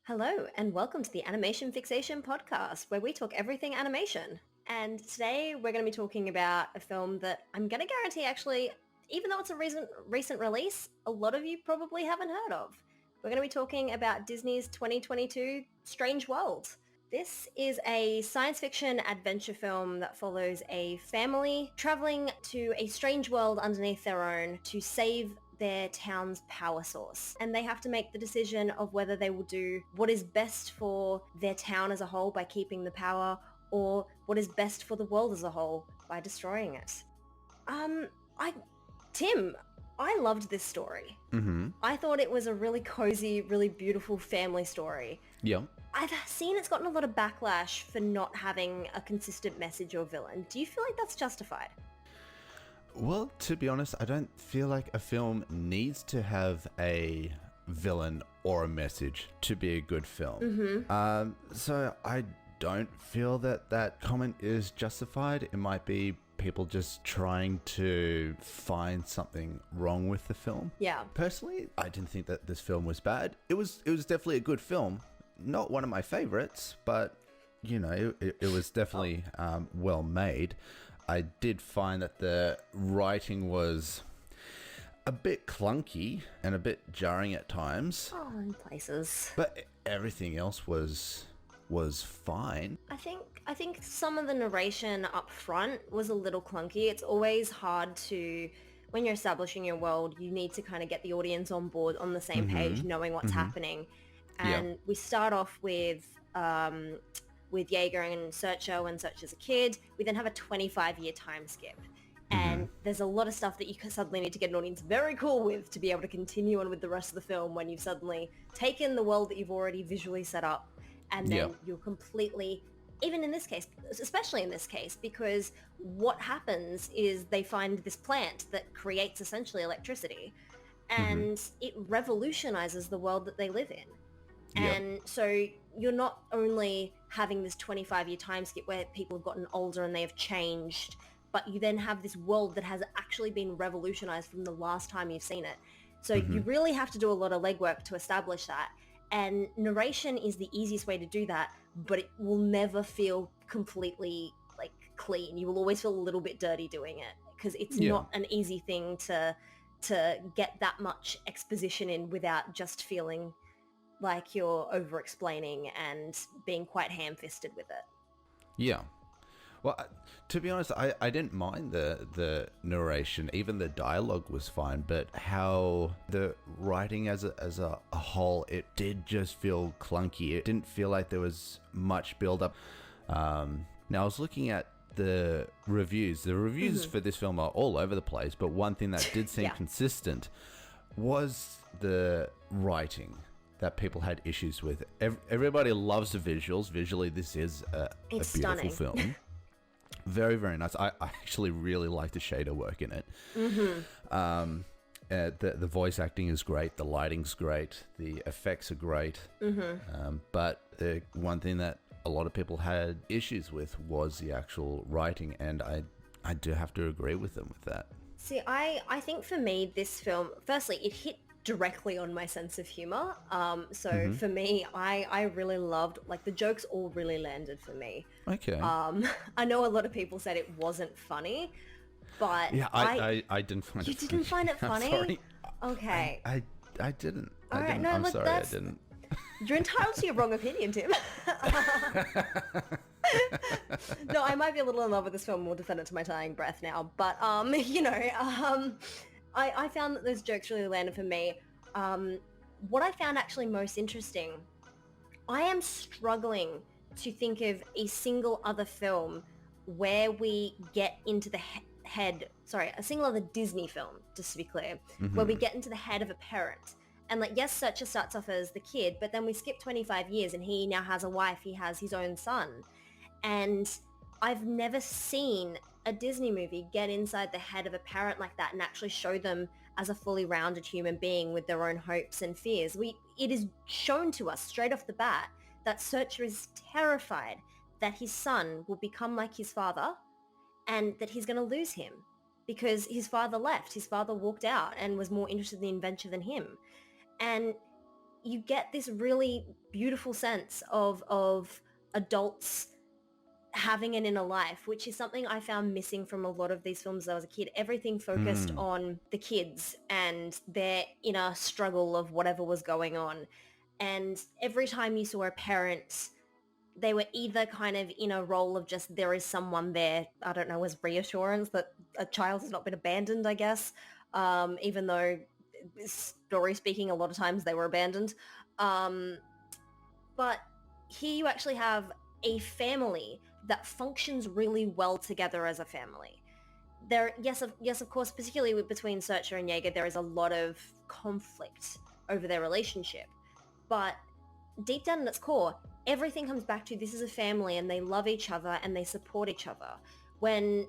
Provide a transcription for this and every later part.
Hello and welcome to the Animation Fixation Podcast, where we talk everything animation. And today we're going to be talking about a film that I'm going to guarantee actually, even though it's a recent release, a lot of you probably haven't heard of. We're going to be talking about Disney's 2022 Strange World. This is a science fiction adventure film that follows a family traveling to a strange world underneath their own to save their town's power source. And they have to make the decision of whether they will do what is best for their town as a whole by keeping the power, or what is best for the world as a whole by destroying it. Tim, I loved this story. Mm-hmm. I thought it was a really cozy, really beautiful family story. Yeah. I've seen it's gotten a lot of backlash for not having a consistent message or villain. Do you feel like that's justified? Well, to be honest, I don't feel like a film needs to have a villain or a message to be a good film. Mm-hmm. So I don't feel that that comment is justified. It might be people just trying to find something wrong with the film. Yeah. Personally, I didn't think that this film was bad. It was definitely a good film. Not one of my favorites, but you know, it was definitely well made. I did find that the writing was a bit clunky and a bit jarring at times. Oh, in places. But everything else was fine. I think some of the narration up front was a little clunky. It's always hard to, when you're establishing your world, you need to kind of get the audience on board on the same page, knowing what's happening. And we start off with Jaeger and Searcher when Searcher's a kid. We then have a 25-year time skip. And there's a lot of stuff that you suddenly need to get an audience very cool with to be able to continue on with the rest of the film when you've suddenly taken the world that you've already visually set up, and then you're completely, even in this case, especially in this case, because what happens is they find this plant that creates essentially electricity, and it revolutionizes the world that they live in. And so you're not only having this 25-year time skip where people have gotten older and they have changed, but you then have this world that has actually been revolutionized from the last time you've seen it. So you really have to do a lot of legwork to establish that. And narration is the easiest way to do that, but it will never feel completely like clean. You will always feel a little bit dirty doing it because it's not an easy thing to get that much exposition in without just feeling like you're over-explaining and being quite ham-fisted with it. Yeah. Well, to be honest, I didn't mind the narration. Even the dialogue was fine, but how the writing as a whole, it did just feel clunky. It didn't feel like there was much build-up. Now, I was looking at the reviews. The reviews for this film are all over the place, but one thing that did seem consistent was the writing that people had issues with. Everybody loves the visuals. Visually, this is a beautiful stunning. film. Very, very nice. I actually really like the shader work in it. The voice acting is great. The lighting's great. The effects are great. But one thing that a lot of people had issues with was the actual writing, and I do have to agree with them with that. See, I think for me, this film, firstly, it hit directly on my sense of humor. So for me, I really loved, like, the jokes all really landed for me. Okay. I know a lot of people said it wasn't funny, but yeah, I didn't find it funny. You didn't find it funny? I'm sorry. Okay. I didn't. All right, didn't. no, I'm look, sorry, I didn't. You're entitled to your wrong opinion, Tim. No, I might be a little in love with this film. We'll defend it to my dying breath now. But, you know, I found that those jokes really landed for me. What I found actually most interesting, I am struggling to think of a single other film where we get into the a single other Disney film, just to be clear, where we get into the head of a parent. And like, yes, Searcher starts off as the kid, but then we skip 25 years and he now has a wife, he has his own son. And I've never seen a Disney movie get inside the head of a parent like that and actually show them as a fully rounded human being with their own hopes and fears. It is shown to us straight off the bat that Searcher is terrified that his son will become like his father and that he's going to lose him because his father left. His father walked out and was more interested in the adventure than him. And you get this really beautiful sense of adults having an inner life, which is something I found missing from a lot of these films as I was a kid. Everything focused on the kids and their inner struggle of whatever was going on. And every time you saw a parent, they were either kind of in a role of just there is someone there, I don't know, as reassurance that a child has not been abandoned, I guess, even though story speaking, a lot of times they were abandoned. But here you actually have a family that functions really well together as a family. There, yes, of course, particularly between Searcher and Jaeger, there is a lot of conflict over their relationship. But deep down in its core, everything comes back to this is a family and they love each other and they support each other. When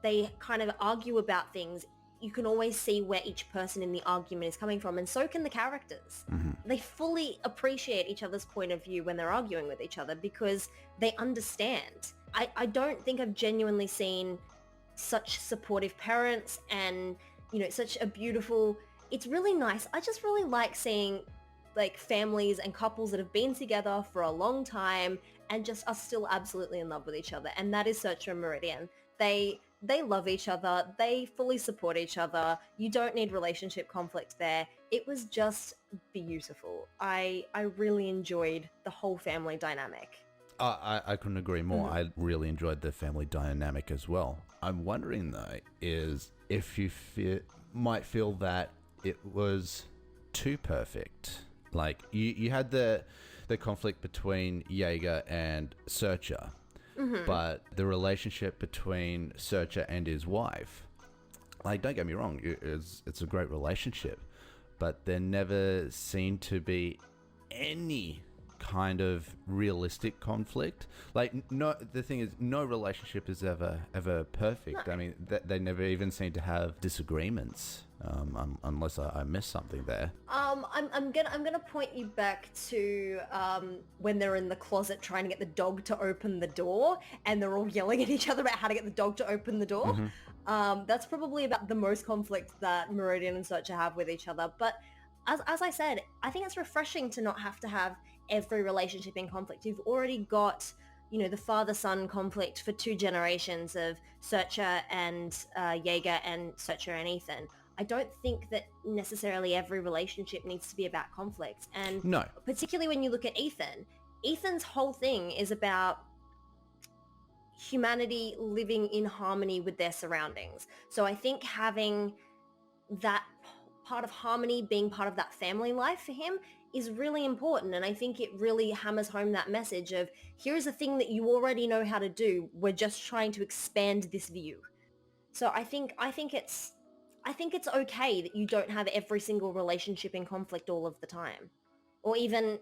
they kind of argue about things, you can always see where each person in the argument is coming from, and so can the characters. They fully appreciate each other's point of view when they're arguing with each other because they understand. I don't think I've genuinely seen such supportive parents and, you know, such a beautiful... It's really nice. I just really like seeing like families and couples that have been together for a long time and just are still absolutely in love with each other. And that is Searcher and Meridian. They love each other. They fully support each other. You don't need relationship conflict there. It was just beautiful. I really enjoyed the whole family dynamic. I couldn't agree more. I really enjoyed the family dynamic as well. I'm wondering though, is if you might feel that it was too perfect. Like you had the conflict between Jaeger and Searcher. But the relationship between Searcher and his wife, like, don't get me wrong, it's a great relationship, but there never seemed to be any kind of realistic conflict. Like, no, the thing is, no relationship is ever perfect. No. I mean, they never even seem to have disagreements. Unless I missed something there. I'm gonna point you back to when they're in the closet trying to get the dog to open the door, and they're all yelling at each other about how to get the dog to open the door. That's probably about the most conflict that Meridian and Searcher have with each other. But as I said, I think it's refreshing to not have to have every relationship in conflict. You've already got, you know, the father-son conflict for 2 generations of Searcher and Jaeger and Searcher and Ethan. I don't think that necessarily every relationship needs to be about conflict. And no. Particularly when you look at Ethan, Ethan's whole thing is about humanity living in harmony with their surroundings. So I think having that part of harmony being part of that family life for him is really important. And I think it really hammers home that message of, here's a thing that you already know how to do. We're just trying to expand this view. So I think it's okay that you don't have every single relationship in conflict all of the time, or even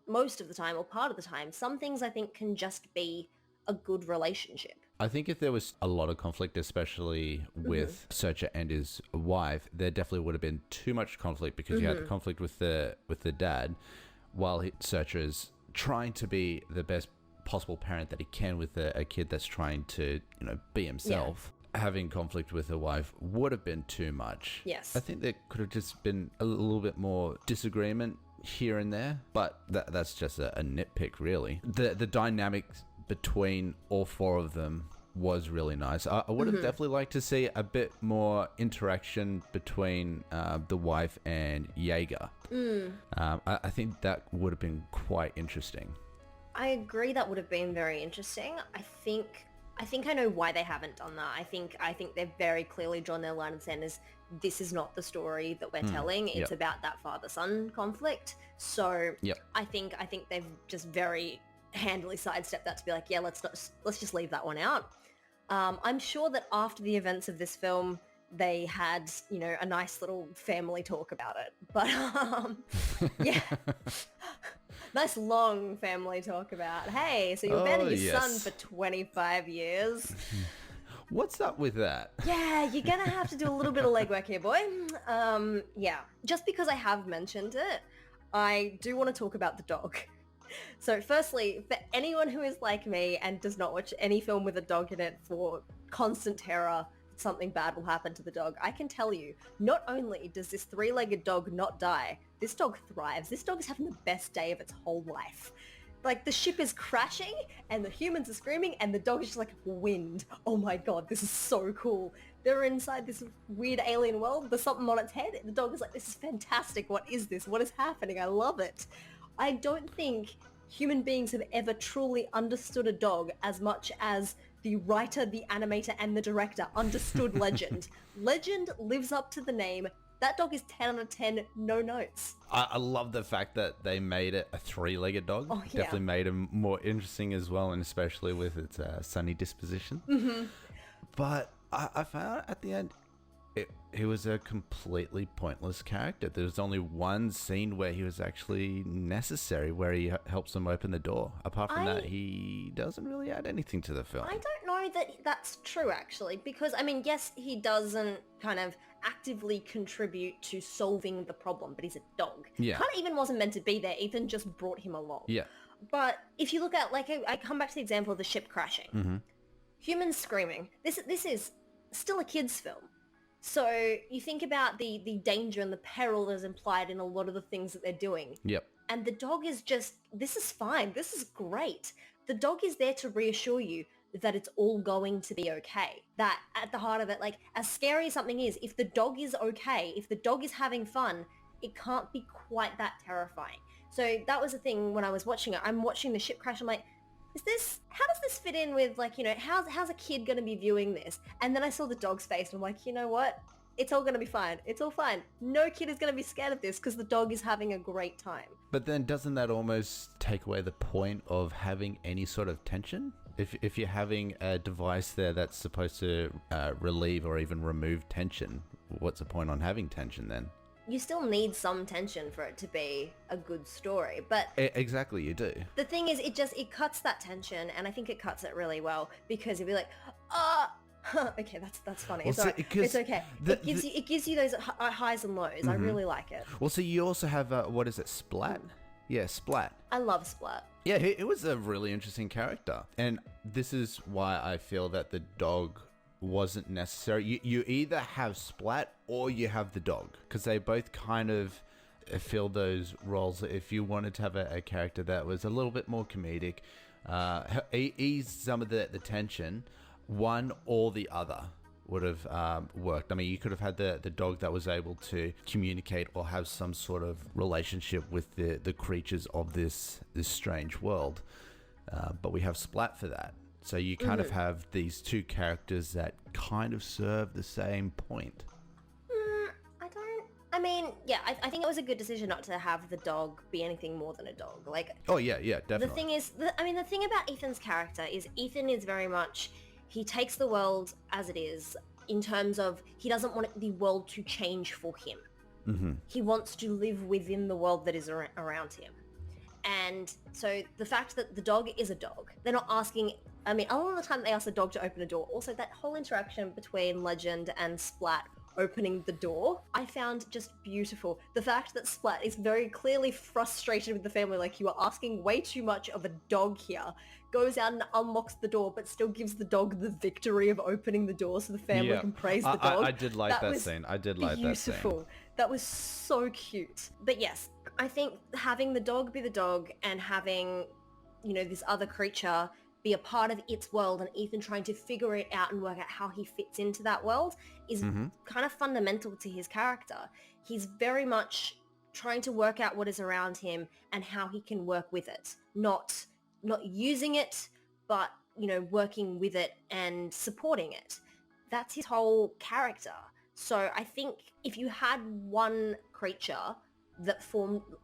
most of the time or part of the time. Some things I think can just be a good relationship. I think if there was a lot of conflict, especially with Searcher and his wife, there definitely would have been too much conflict, because you had the conflict with the dad, while Searcher is trying to be the best possible parent that he can with a kid that's trying to, you know, be himself. Yeah. Having conflict with a wife would have been too much. Yes. I think there could have just been a little bit more disagreement here and there, but that's just a nitpick, really. The dynamics between all 4 of them was really nice. I would have definitely liked to see a bit more interaction between the wife and Jaeger. I think that would have been quite interesting. I agree, that would have been very interesting. I think I know why they haven't done that. I think they've very clearly drawn their line in the sand as this is not the story that we're telling. It's about that father-son conflict. So I think they've just very handily sidestepped that to be like, yeah, let's just leave that one out. I'm sure that after the events of this film, they had, you know, a nice little family talk about it. But yeah. Nice long family talk about, hey, so you abandoned your son for 25 years. What's up with that? Yeah, you're going to have to do a little bit of legwork here, boy. Yeah, just because I have mentioned it, I do want to talk about the dog. So firstly, for anyone who is like me and does not watch any film with a dog in it for constant terror, something bad will happen to the dog, I can tell you, not only does this 3-legged dog not die, this dog thrives. This dog is having the best day of its whole life. Like, the ship is crashing and the humans are screaming and the dog is just like, wind. Oh my god, this is so cool. They're inside this weird alien world. There's something on its head. The dog is like, this is fantastic. What is this? What is happening? I love it. I don't think human beings have ever truly understood a dog as much as the writer, the animator, and the director understood Legend. Legend lives up to the name. That dog is 10 out of 10, no notes. I love the fact that they made it a three-legged dog. Oh, yeah. Definitely made him more interesting as well, and especially with its sunny disposition. Mm-hmm. But I found at the end, he was a completely pointless character. There was only one scene where he was actually necessary, where he helps them open the door. Apart from that, he doesn't really add anything to the film. I don't know that that's true, actually, because, I mean, yes, he doesn't kind of actively contribute to solving the problem, but he's a dog. Yeah. Kind of even wasn't meant to be there. Ethan just brought him along. Yeah. But if you look at, like, I come back to the example of the ship crashing. Mm-hmm. Humans screaming. This is still a kid's film. So you think about the danger and the peril that's implied in a lot of the things that they're doing. Yep. And the dog is just, this is fine. This is great. The dog is there to reassure you that it's all going to be okay. That at the heart of it, like, as scary as something is, if the dog is okay, if the dog is having fun, it can't be quite that terrifying. So that was the thing when I was watching it. I'm watching the ship crash. I'm like, how does this fit in with, like, you know, how's a kid going to be viewing this? And then I saw the dog's face and I'm like, you know what? It's all going to be fine. It's all fine. No kid is going to be scared of this because the dog is having a great time. But then doesn't that almost take away the point of having any sort of tension? If you're having a device there that's supposed to relieve or even remove tension, what's the point on having tension then? You still need some tension for it to be a good story, but Exactly, you do. the thing is, it cuts that tension, and I think it cuts it really well, because if you're like, okay, that's funny. Well, It's, all right. It's okay. the- It gives you those highs and lows. I really like it. Well, so you also have, what is it, Splat? Yeah, Splat. I love Splat. Yeah, it was a really interesting character. And this is why I feel that the dog wasn't necessary. You either have Splat or you have the dog, because they both kind of fill those roles. If you wanted to have a character that was a little bit more comedic, ease some of the tension, one or the other would have worked. I mean, you could have had the dog that was able to communicate or have some sort of relationship with the creatures of this strange world, but we have Splat for that. So you kind of have these two characters that kind of serve the same point. I mean, yeah, I think it was a good decision not to have the dog be anything more than a dog. Like, Oh, yeah, definitely. the thing is, the thing about Ethan's character is Ethan is very much, he takes the world as it is, in terms of he doesn't want the world to change for him. Mm-hmm. He wants to live within the world that is around him. And so the fact that the dog is a dog, they're not asking, I mean, a lot of the time they ask the dog to open a door. Also, that whole interaction between Legend and Splat opening the door, I found just beautiful. The fact that Splat is very clearly frustrated with the family, like, you are asking way too much of a dog here, goes out and unlocks the door, but still gives the dog the victory of opening the door so the family can praise the dog. I did like that scene. I did like that scene. Beautiful. That was so cute. But yes, I think having the dog be the dog and having, you know, this other creature be a part of its world and Ethan trying to figure it out and work out how he fits into that world is kind of fundamental to his character. He's very much trying to work out what is around him and how he can work with it. Not using it, but, you know, working with it and supporting it. That's his whole character. So I think if you had one creature that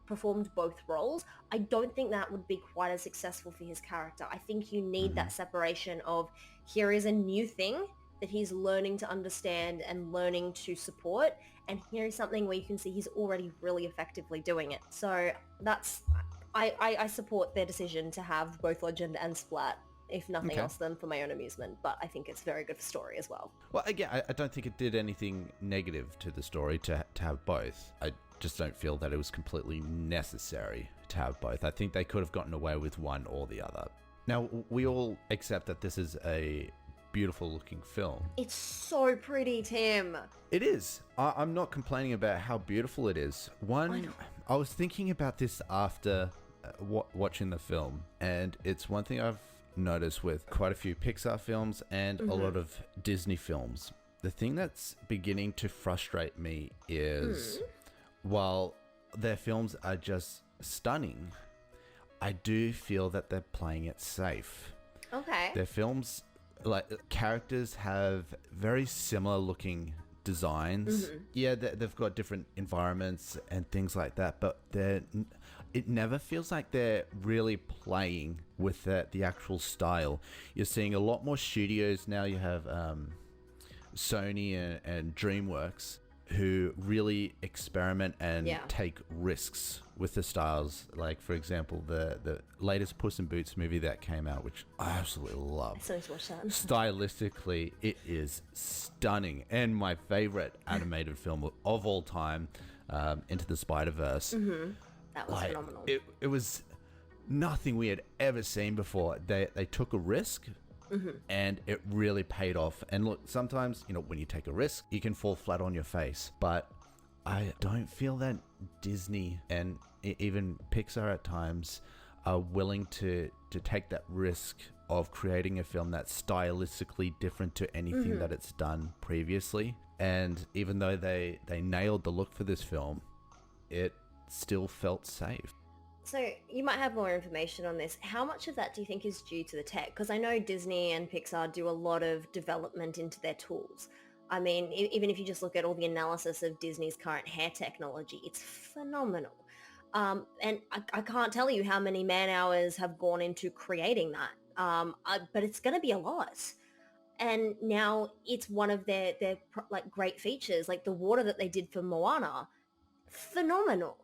performed both roles, I don't think that would be quite as successful for his character. I think you need that separation of, here is a new thing that he's learning to understand and learning to support, and here is something where you can see he's already really effectively doing it. So that's, I support their decision to have both Legend and Splat, if nothing else than for my own amusement, but I think it's very good for story as well. Well, again, I don't think it did anything negative to the story to have both. I just don't feel that it was completely necessary to have both. I think they could have gotten away with one or the other. Now, we all accept that this is a beautiful looking film. It's so pretty, Tim. It is. I'm not complaining about how beautiful it is. I was thinking about this after watching the film, and it's one thing I've noticed with quite a few Pixar films and a lot of Disney films. The thing that's beginning to frustrate me is while their films are just stunning, I do feel that they're playing it safe. Okay. Their films, like, characters have very similar looking designs. Yeah, they've got different environments and things like that, but it never feels like they're really playing with the actual style. You're seeing a lot more studios now. You have Sony and DreamWorks who really experiment and take risks with the styles. Like, for example, the latest Puss in Boots movie that came out, which I absolutely love. So to watch that. Stylistically, it is stunning, and my favorite animated film of all time, Into the Spider-Verse. That was phenomenal. It was nothing we had ever seen before. They took a risk, and it really paid off. And look, sometimes, when you take a risk, you can fall flat on your face. But I don't feel that Disney and even Pixar at times are willing to take that risk of creating a film that's stylistically different to anything that it's done previously. And even though they nailed the look for this film, it still felt safe. So you might have more information on this. How much of that do you think is due to the tech? Because I know Disney and Pixar do a lot of development into their tools. I mean, even if you just look at all the analysis of Disney's current hair technology, it's phenomenal. And I can't tell you how many man hours have gone into creating that. But it's going to be a lot. And now it's one of their like great features, like the water that they did for Moana. Phenomenal.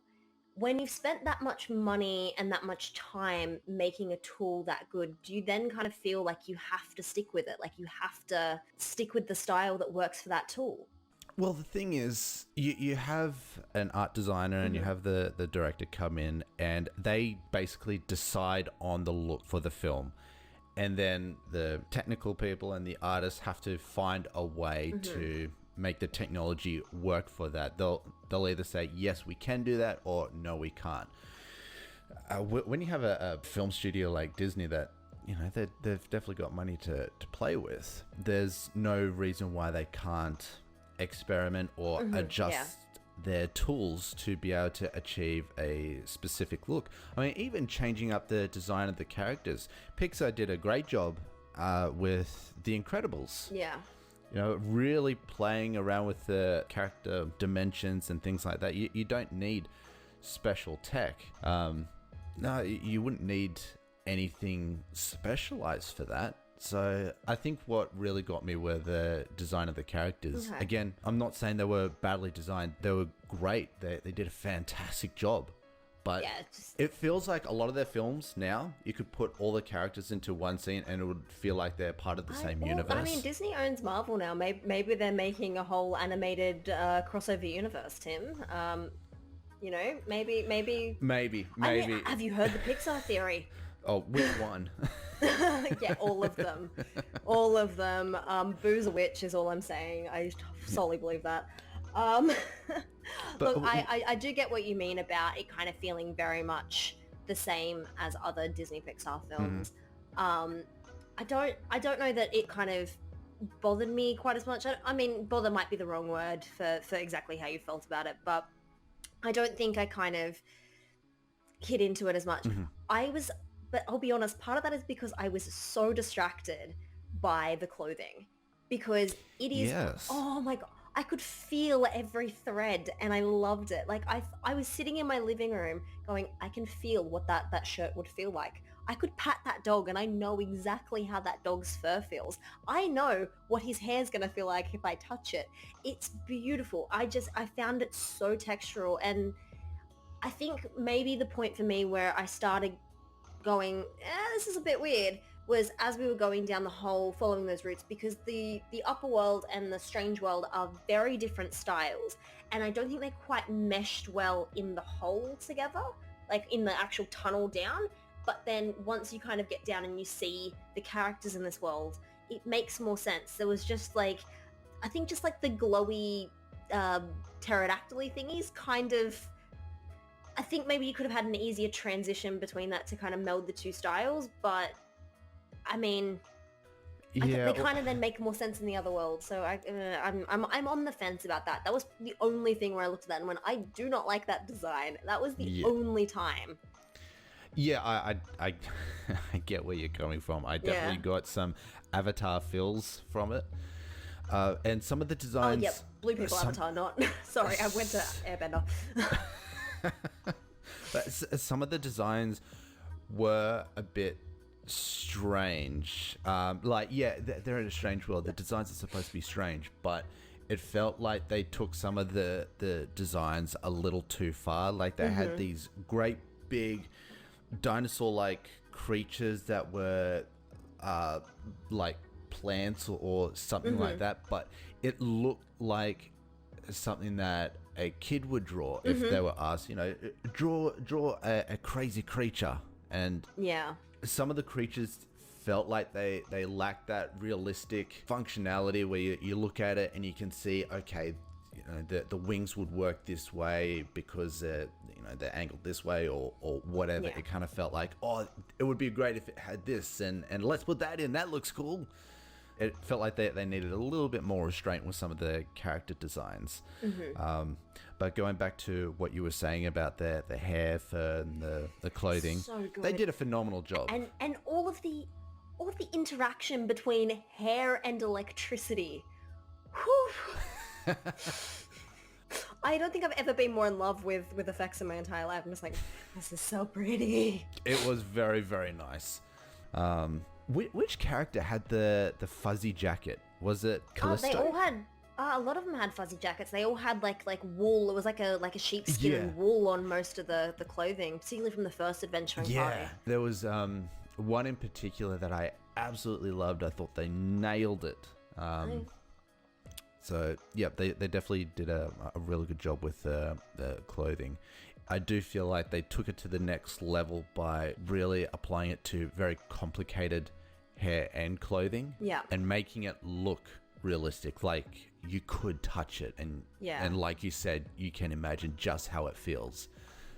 When you've spent that much money and that much time making a tool that good, do you then kind of feel like you have to stick with it? Like you have to stick with the style that works for that tool? Well, the thing is, you have an art designer and you have the director come in, and they basically decide on the look for the film. And then the technical people and the artists have to find a way to make the technology work for that. They'll either say, yes, we can do that, or no, we can't. When you have a film studio like Disney that, they've definitely got money to play with, there's no reason why they can't experiment or adjust their tools to be able to achieve a specific look. I mean, even changing up the design of the characters. Pixar did a great job with The Incredibles. Yeah. Really playing around with the character dimensions and things like that. You don't need special tech. No, you wouldn't need anything specialized for that. So I think what really got me were the design of the characters. Okay. Again, I'm not saying they were badly designed. They were great. They did a fantastic job. But it feels like a lot of their films now, you could put all the characters into one scene and it would feel like they're part of the same universe. I mean, Disney owns Marvel now. Maybe they're making a whole animated crossover universe, Tim. Maybe. Maybe. I mean, have you heard the Pixar theory? Oh, which one? Yeah, all of them. All of them. Boo's a witch is all I'm saying. I solely believe that. Look, I do get what you mean about it kind of feeling very much the same as other Disney Pixar films. I don't know that it kind of bothered me quite as much. I mean, bother might be the wrong word for exactly how you felt about it, but I don't think I kind of hit into it as much. But I'll be honest, part of that is because I was so distracted by the clothing, because it is, oh my God, I could feel every thread and I loved it. Like I was sitting in my living room going, I can feel what that shirt would feel like. I could pat that dog and I know exactly how that dog's fur feels. I know what his hair's going to feel like if I touch it. It's beautiful. I found it so textural. And I think maybe the point for me where I started going, this is a bit weird, was as we were going down the whole following those routes, because the upper world and the strange world are very different styles, and I don't think they're quite meshed well in the whole together, like in the actual tunnel down. But then once you kind of get down and you see the characters in this world, it makes more sense. There was just like, I think just like the glowy pterodactyl thingies kind of I think maybe you could have had an easier transition between that to kind of meld the two styles, but I mean, Yeah, they kind of then make more sense in the other world. So I'm on the fence about that. That was the only thing where I looked at that and went, I do not like that design. That was the yeah. only time. Yeah, I I get where you're coming from. I definitely got some Avatar feels from it. And some of the designs... Oh, yep. Blue People Avatar, not... Sorry, I went to Airbender. But some of the designs were a bit strange. They're in a strange world. The designs are supposed to be strange, but it felt like they took some of the designs a little too far. Like they had these great big dinosaur-like creatures that were like plants or something like that, but it looked like something that a kid would draw if they were asked, draw a crazy creature. And some of the creatures felt like they lacked that realistic functionality where you look at it and you can see, okay, the wings would work this way because they're angled this way or whatever. It kind of felt like, oh, it would be great if it had this and let's put that in, that looks cool. It felt like they needed a little bit more restraint with some of the character designs. But going back to what you were saying about the hair, fur, and the clothing, so good. They did a phenomenal job. And all of the interaction between hair and electricity. Whew. I don't think I've ever been more in love with effects in my entire life. I'm just like, this is so pretty. It was very, very nice. Which character had the fuzzy jacket? Was it Callisto? They all had. A lot of them had fuzzy jackets. They all had like wool. It was like a sheepskin and wool on most of the clothing, particularly from the first adventuring party. There was one in particular that I absolutely loved. I thought they nailed it. So yeah, they definitely did a really good job with the clothing. I do feel like they took it to the next level by really applying it to very complicated hair and clothing. And making it look realistic, like you could touch it and like you said, you can imagine just how it feels.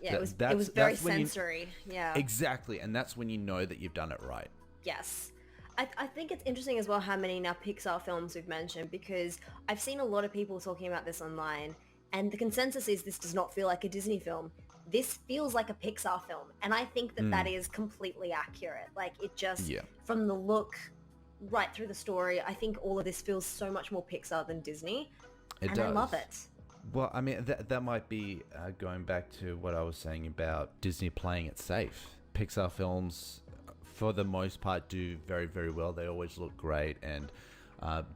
It was very sensory. Exactly, and that's when you know that you've done it right. Yes. I think it's interesting as well how many now Pixar films we've mentioned, because I've seen a lot of people talking about this online, and the consensus is this does not feel like a Disney film. This feels like a Pixar film, and I think that is completely accurate. Like, it just, from the look right through the story, I think all of this feels so much more Pixar than Disney. It and does. I love it. Well, I mean, that might be going back to what I was saying about Disney playing it safe. Pixar films, for the most part, do very, very well. They always look great, and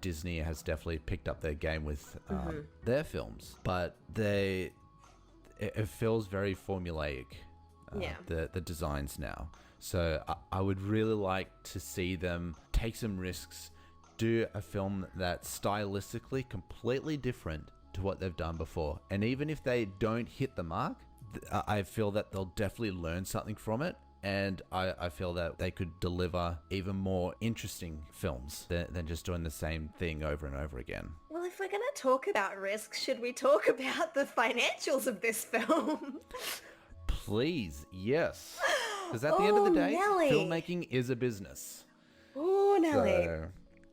Disney has definitely picked up their game with their films. But it feels very formulaic, the designs now. So I would really like to see them take some risks, do a film that's stylistically completely different to what they've done before. And even if they don't hit the mark, I feel that they'll definitely learn something from it. And I feel that they could deliver even more interesting films than just doing the same thing over and over again. Well, if we're going to talk about risks, should we talk about the financials of this film? Please, yes. Because at the end of the day, Nelly. Filmmaking is a business. Ooh, Nelly. So,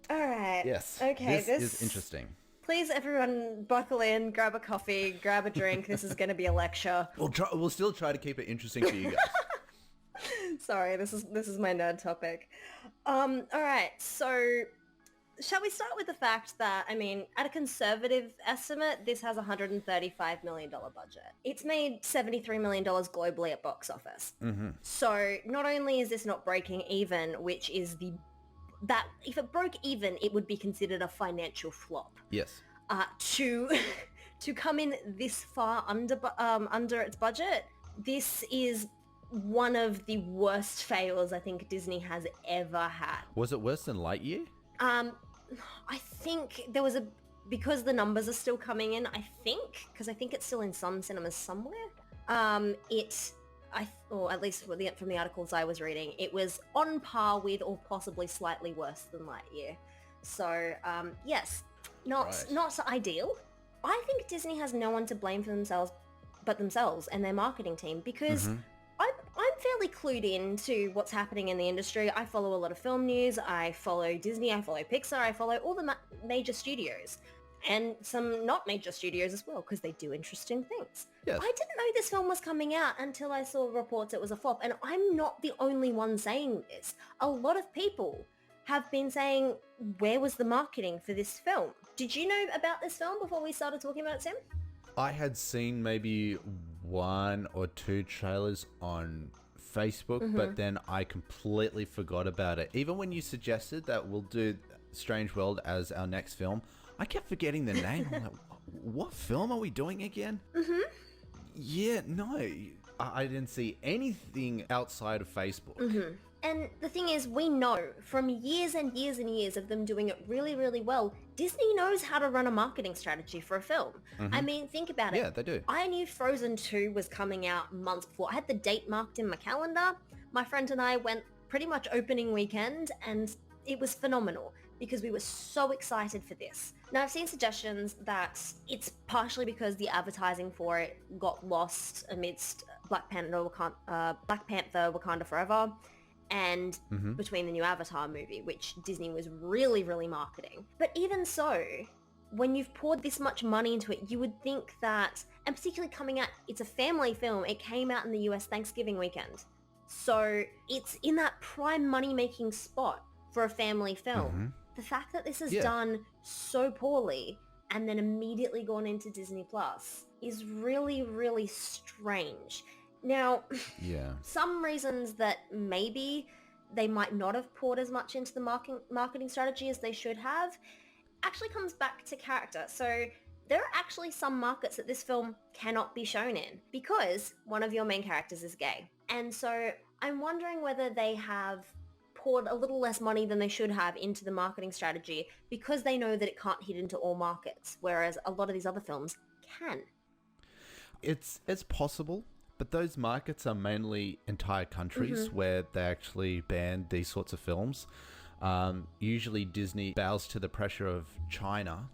all right. yes. Okay. This is interesting. Please, everyone, buckle in, grab a coffee, grab a drink. This is going to be a lecture. We'll still try to keep it interesting for you guys. Sorry, this is my nerd topic. All right. So, shall we start with the fact that, I mean, at a conservative estimate, this has a $135 million budget. It's made $73 million globally at box office. So not only is this not breaking even, which is that if it broke even, it would be considered a financial flop. Yes. To come in this far under its budget, this is one of the worst fails I think Disney has ever had. Was it worse than Lightyear? I think there was because the numbers are still coming in, because I think it's still in some cinemas somewhere. Or at least from the articles I was reading, it was on par with or possibly slightly worse than Lightyear. So, yes, not ideal. I think Disney has no one to blame for themselves but themselves and their marketing team, because I'm fairly clued in to what's happening in the industry. I follow a lot of film news. I follow Disney. I follow Pixar. I follow all the major studios and some not major studios as well, because they do interesting things. Yes. I didn't know this film was coming out until I saw reports it was a flop. And I'm not the only one saying this. A lot of people have been saying, where was the marketing for this film? Did you know about this film before we started talking about it, Sam? I had seen maybe 1 or 2 trailers on Facebook, but then I completely forgot about it. Even when you suggested that we'll do Strange World as our next film, I kept forgetting the name. I'm like, what film are we doing again? Yeah, no, I didn't see anything outside of Facebook. And the thing is, we know from years and years and years of them doing it really, really well, Disney knows how to run a marketing strategy for a film. I mean, think about it. Yeah, they do. I knew Frozen 2 was coming out months before. I had the date marked in my calendar. My friend and I went pretty much opening weekend, and it was phenomenal because we were so excited for this. Now, I've seen suggestions that it's partially because the advertising for it got lost amidst Black Panther, Wakanda Forever, and between the new Avatar movie, which Disney was really, really marketing. But even so, when you've poured this much money into it, you would think that, and particularly coming out, it's a family film. It came out in the US Thanksgiving weekend. So it's in that prime money-making spot for a family film. The fact that this is done so poorly and then immediately gone into Disney Plus is really, really strange. Now, some reasons that maybe they might not have poured as much into the marketing strategy as they should have actually comes back to character. So there are actually some markets that this film cannot be shown in because one of your main characters is gay. And so I'm wondering whether they have poured a little less money than they should have into the marketing strategy because they know that it can't hit into all markets, whereas a lot of these other films can. It's possible. But those markets are mainly entire countries where they actually ban these sorts of films. Usually Disney bows to the pressure of China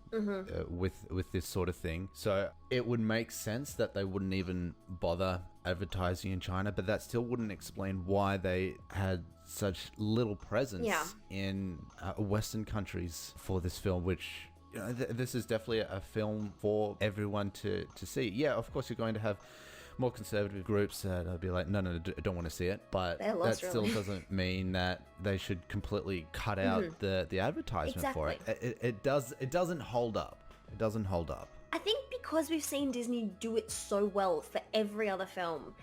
with this sort of thing. So it would make sense that they wouldn't even bother advertising in China, but that still wouldn't explain why they had such little presence in Western countries for this film, which... this is definitely a film for everyone to see. Yeah, of course you're going to have more conservative groups that'll be like, no, I don't want to see it. But that still doesn't mean that they should completely cut out the advertisement for it. It doesn't hold up. It doesn't hold up. I think because we've seen Disney do it so well for every other film,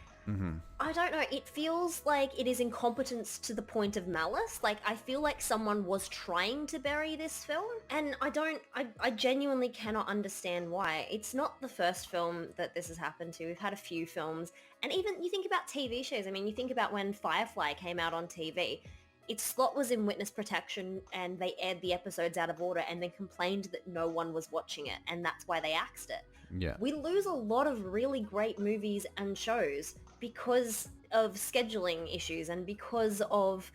I don't know, it feels like it is incompetence to the point of malice. Like, I feel like someone was trying to bury this film, and I genuinely cannot understand why. It's not the first film that this has happened to. We've had a few films, and even you think about TV shows. I mean, you think about when Firefly came out on TV. Its slot was in witness protection, and they aired the episodes out of order and then complained that no one was watching it, and that's why they axed it. Yeah. We lose a lot of really great movies and shows because of scheduling issues and because of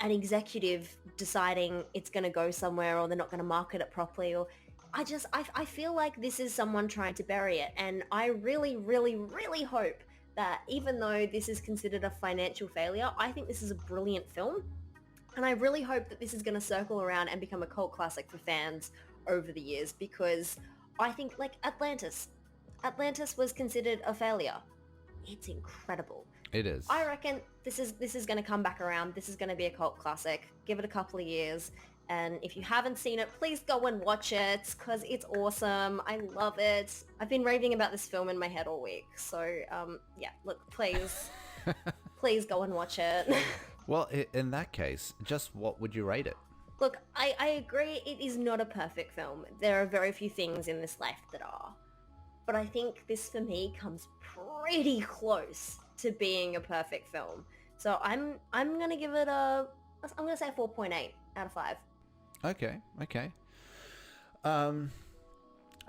an executive deciding it's going to go somewhere or they're not going to market it properly. Or I feel like this is someone trying to bury it. And I really, really, really hope that even though this is considered a financial failure, I think this is a brilliant film. And I really hope that this is going to circle around and become a cult classic for fans over the years, because I think, like, Atlantis was considered a failure. It's incredible. It is. I reckon this is going to come back around. This is going to be a cult classic. Give it a couple of years. And if you haven't seen it, please go and watch it because it's awesome. I love it. I've been raving about this film in my head all week. So, yeah, look, please, please go and watch it. Well, in that case, just what would you rate it? Look, I agree it is not a perfect film. There are very few things in this life that are. But I think this, for me, comes pretty close to being a perfect film. So I'm going to give it I'm going to say 4.8 out of 5. Okay.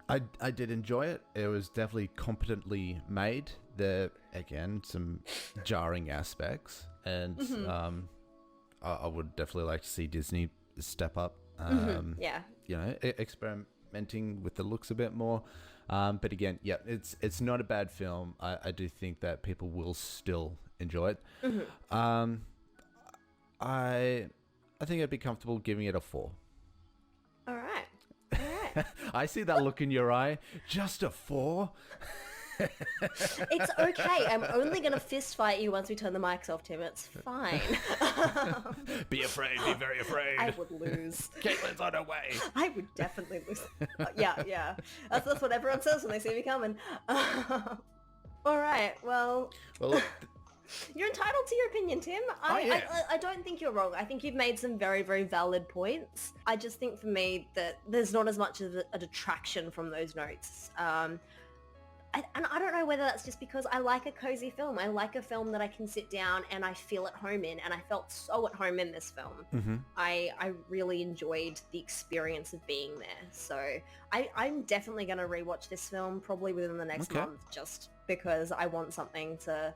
I did enjoy it. It was definitely competently made. There, again, some jarring aspects. And I would definitely like to see Disney step up. Yeah. You know, experimenting with the looks a bit more. But again, yeah, it's not a bad film. I do think that people will still enjoy it. I think I'd be comfortable giving it a 4. All right. I see that look in your eye. Just a 4? It's okay. I'm only going to fist fight you once we turn the mics off, Tim. It's fine. Be afraid. Be very afraid. I would lose. Caitlin's on her way. I would definitely lose. Yeah. That's what everyone says when they see me coming. All right. Well, look, you're entitled to your opinion, Tim. I don't think you're wrong. I think you've made some very, very valid points. I just think for me that there's not as much of a detraction from those notes. And I don't know whether that's just because I like a cozy film. I like a film that I can sit down and I feel at home in, and I felt so at home in this film. I really enjoyed the experience of being there. So I'm definitely going to rewatch this film probably within the next month, just because I want something to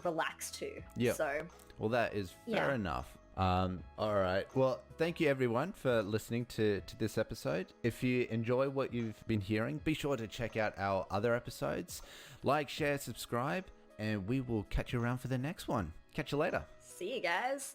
relax to. Yeah. So, well, that is fair enough. All right. Well, thank you everyone for listening to this episode. If you enjoy what you've been hearing, be sure to check out our other episodes. Like, share, subscribe, and we will catch you around for the next one. Catch you later. See you guys.